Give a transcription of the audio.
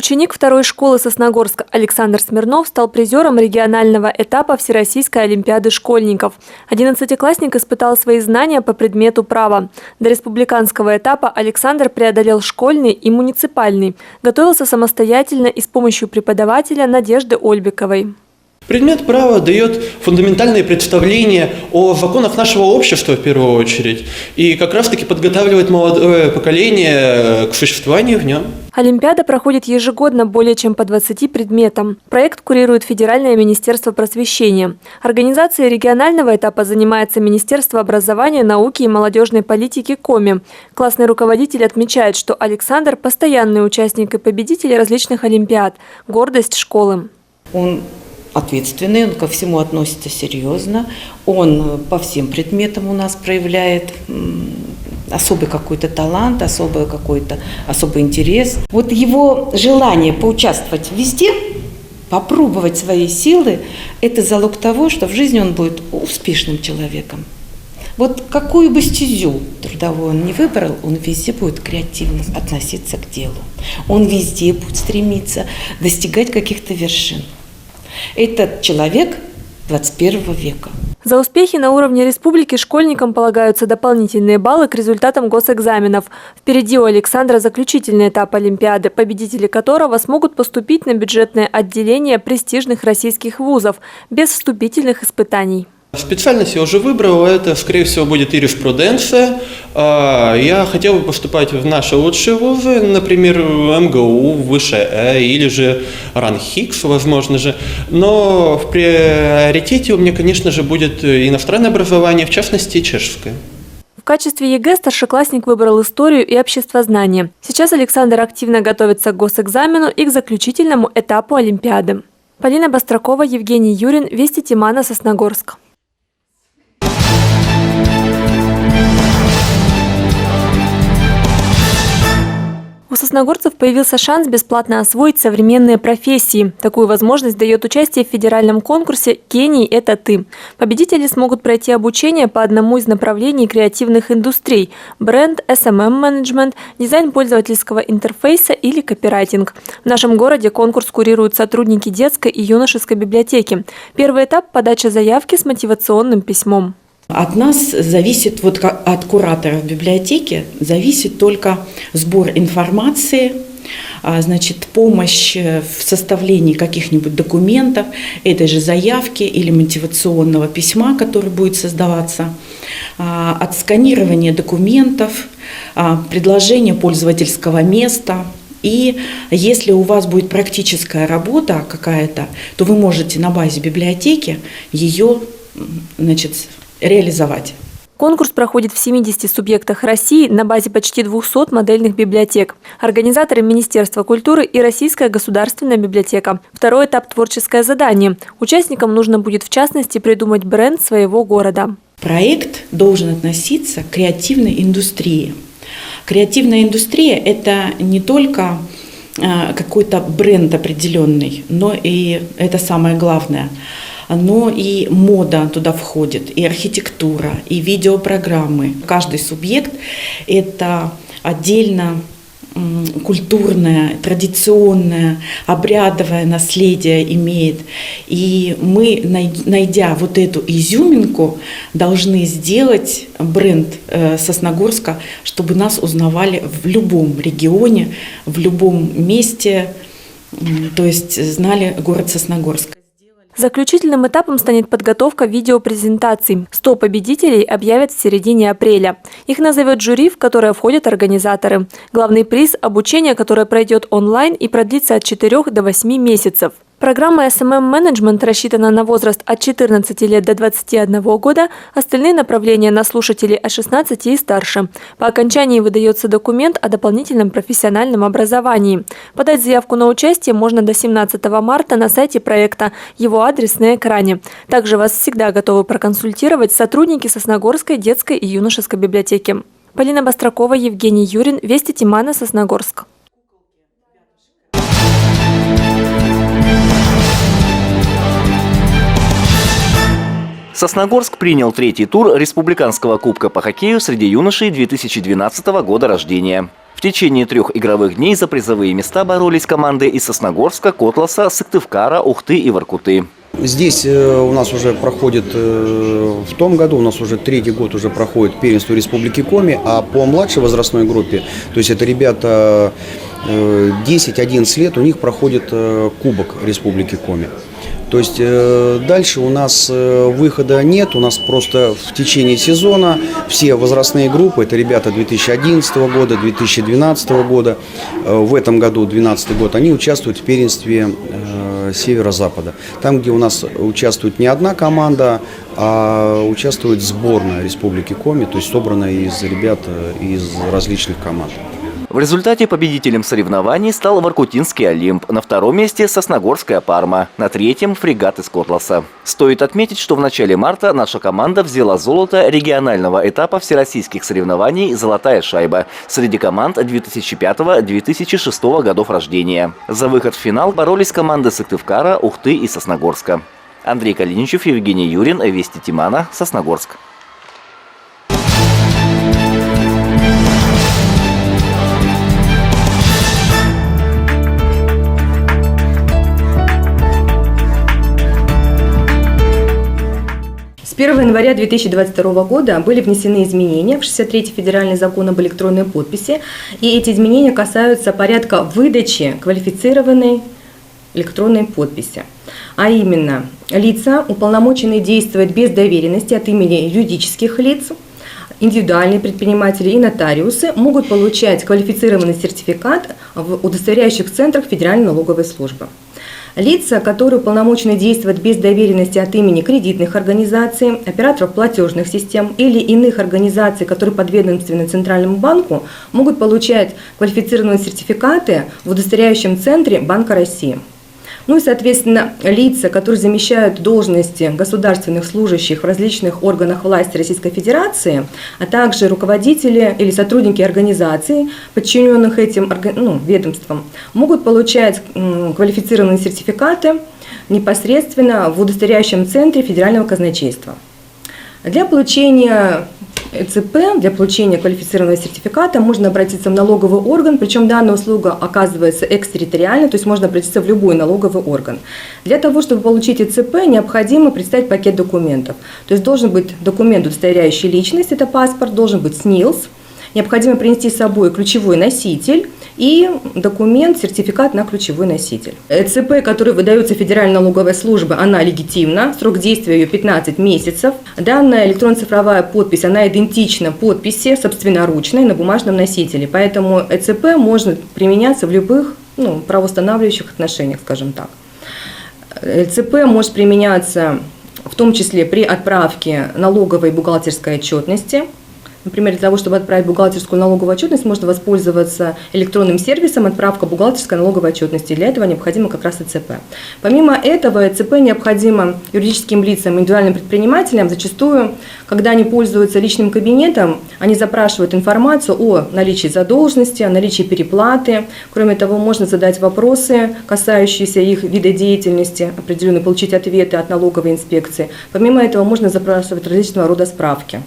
Ученик второй школы Сосногорска Александр Смирнов стал призером регионального этапа Всероссийской олимпиады школьников. 11-классник испытал свои знания по предмету права. До республиканского этапа Александр преодолел школьный и муниципальный. Готовился самостоятельно и с помощью преподавателя Надежды Ольбиковой. Предмет права дает фундаментальные представления о законах нашего общества в первую очередь и как раз-таки подготавливает молодое поколение к существованию в нем. Олимпиада проходит ежегодно более чем по 20 предметам. Проект курирует Федеральное министерство просвещения. Организацией регионального этапа занимается Министерство образования, науки и молодежной политики КОМИ. Классный руководитель отмечает, что Александр – постоянный участник и победитель различных олимпиад, гордость школы. Он ответственный, он ко всему относится серьезно, он по всем предметам у нас проявляет особый какой-то талант, особый интерес. Вот его желание поучаствовать везде, попробовать свои силы, это залог того, что в жизни он будет успешным человеком. Вот какую бы стезю трудовую он не выбрал, он везде будет креативно относиться к делу. Он везде будет стремиться достигать каких-то вершин. Этот человек 21 века. За успехи на уровне республики школьникам полагаются дополнительные баллы к результатам госэкзаменов. Впереди у Александра заключительный этап Олимпиады, победители которого смогут поступить на бюджетное отделение престижных российских вузов без вступительных испытаний. Специальность я уже выбрал, это, скорее всего, будет юриспруденция. Я хотел бы поступать в наши лучшие вузы, например, МГУ, ВШЭ или же РАНХИКС, возможно же. Но в приоритете у меня, конечно же, будет иностранное образование, в частности, чешское. В качестве ЕГЭ старшеклассник выбрал историю и обществознание. Сейчас Александр активно готовится к госэкзамену и к заключительному этапу Олимпиады. Полина Бастракова, Евгений Юрин, Вести Тимана, Сосногорск. У сосногорцев появился шанс бесплатно освоить современные профессии. Такую возможность дает участие в федеральном конкурсе «Гений – это ты». Победители смогут пройти обучение по одному из направлений креативных индустрий – бренд, SMM-менеджмент, дизайн пользовательского интерфейса или копирайтинг. В нашем городе конкурс курируют сотрудники детской и юношеской библиотеки. Первый этап – подача заявки с мотивационным письмом. От нас зависит, вот от кураторов библиотеки, зависит только сбор информации, значит, помощь в составлении каких-нибудь документов, этой же заявки или мотивационного письма, который будет создаваться, отсканирование документов, предложение пользовательского места. И если у вас будет практическая работа какая-то, то вы можете на базе библиотеки ее, значит, реализовать. Конкурс проходит в 70 субъектах России на базе почти 200 модельных библиотек. Организаторы – Министерство культуры и Российская государственная библиотека. Второй этап – творческое задание. Участникам нужно будет в частности придумать бренд своего города. Проект должен относиться к креативной индустрии. Креативная индустрия – это не только какой-то бренд определенный, но и это самое главное – но и мода туда входит, и архитектура, и видеопрограммы. Каждый субъект – это отдельно культурное, традиционное, обрядовое наследие имеет. И мы, найдя вот эту изюминку, должны сделать бренд Сосногорска, чтобы нас узнавали в любом регионе, в любом месте, то есть знали город Сосногорск. Заключительным этапом станет подготовка видеопрезентаций. 100 победителей объявят в середине апреля. Их назовет жюри, в которое входят организаторы. Главный приз – обучение, которое пройдет онлайн и продлится от 4 до 8 месяцев. Программа SMM-менеджмент рассчитана на возраст от 14 лет до 21 года, остальные направления на слушателей от 16 и старше. По окончании выдается документ о дополнительном профессиональном образовании. Подать заявку на участие можно до 17 марта на сайте проекта, его адрес на экране. Также вас всегда готовы проконсультировать сотрудники Сосногорской детской и юношеской библиотеки. Полина Бастракова, Евгений Юрин, Вести Тимана, Сосногорск. Сосногорск принял третий тур Республиканского кубка по хоккею среди юношей 2012 года рождения. В течение 3 игровых дней за призовые места боролись команды из Сосногорска, Котласа, Сыктывкара, Ухты и Воркуты. Здесь у нас уже проходит, в том году у нас уже 3-й год уже проходит первенство Республики Коми, а по младшей возрастной группе, то есть это ребята 10-11 лет, у них проходит Кубок Республики Коми. То есть дальше у нас выхода нет, у нас просто в течение сезона все возрастные группы, это ребята 2011 года, 2012 года, в этом году, 2012 год, они участвуют в первенстве Северо-Запада. Там, где у нас участвует не одна команда, а участвует сборная Республики Коми, то есть собранная из ребят из различных команд. В результате победителем соревнований стал Воркутинский Олимп, на 2-м месте Сосногорская Парма, на 3-м фрегат из Котласа. Стоит отметить, что в начале марта наша команда взяла золото регионального этапа всероссийских соревнований «Золотая шайба» среди команд 2005-2006 годов рождения. За выход в финал боролись команды Сыктывкара, Ухты и Сосногорска. Андрей Калиничев, Евгений Юрин, Вести Тимана, Сосногорск. С 1 января 2022 года были внесены изменения в 63-й федеральный закон об электронной подписи, и эти изменения касаются порядка выдачи квалифицированной электронной подписи. А именно, лица, уполномоченные действовать без доверенности от имени юридических лиц, индивидуальные предприниматели и нотариусы могут получать квалифицированный сертификат в удостоверяющих центрах Федеральной налоговой службы. Лица, которые уполномочены действовать без доверенности от имени кредитных организаций, операторов платежных систем или иных организаций, которые подведомственны Центральному банку, могут получать квалифицированные сертификаты в удостоверяющем центре Банка России. Ну и, соответственно, лица, которые замещают должности государственных служащих в различных органах власти Российской Федерации, а также руководители или сотрудники организаций, подчиненных этим ведомствам, могут получать квалифицированные сертификаты непосредственно в удостоверяющем центре Федерального казначейства. Для получения ЭЦП, для получения квалифицированного сертификата можно обратиться в налоговый орган, причем данная услуга оказывается экстерриториальной, то есть можно обратиться в любой налоговый орган. Для того, чтобы получить ЭЦП, необходимо представить пакет документов. То есть должен быть документ, удостоверяющий личность, это паспорт, должен быть СНИЛС, необходимо принести с собой ключевой носитель и документ, сертификат на ключевой носитель. ЭЦП, который выдается Федеральной налоговой службой, она легитимна, срок действия ее 15 месяцев. Данная электронно-цифровая подпись, она идентична подписи собственноручной на бумажном носителе, поэтому ЭЦП может применяться в любых правоустанавливающих отношениях, скажем так. ЭЦП может применяться в том числе при отправке налоговой и бухгалтерской отчетности. Например, для того, чтобы отправить бухгалтерскую налоговую отчетность, можно воспользоваться электронным сервисом «Отправка бухгалтерской налоговой отчетности». Для этого необходимо как раз ЭЦП. Помимо этого, ЭЦП необходимо юридическим лицам, индивидуальным предпринимателям. Зачастую, когда они пользуются личным кабинетом, они запрашивают информацию о наличии задолженности, о наличии переплаты. Кроме того, можно задать вопросы, касающиеся их вида деятельности, определенно получить ответы от налоговой инспекции. Помимо этого, можно запрашивать различного рода справки.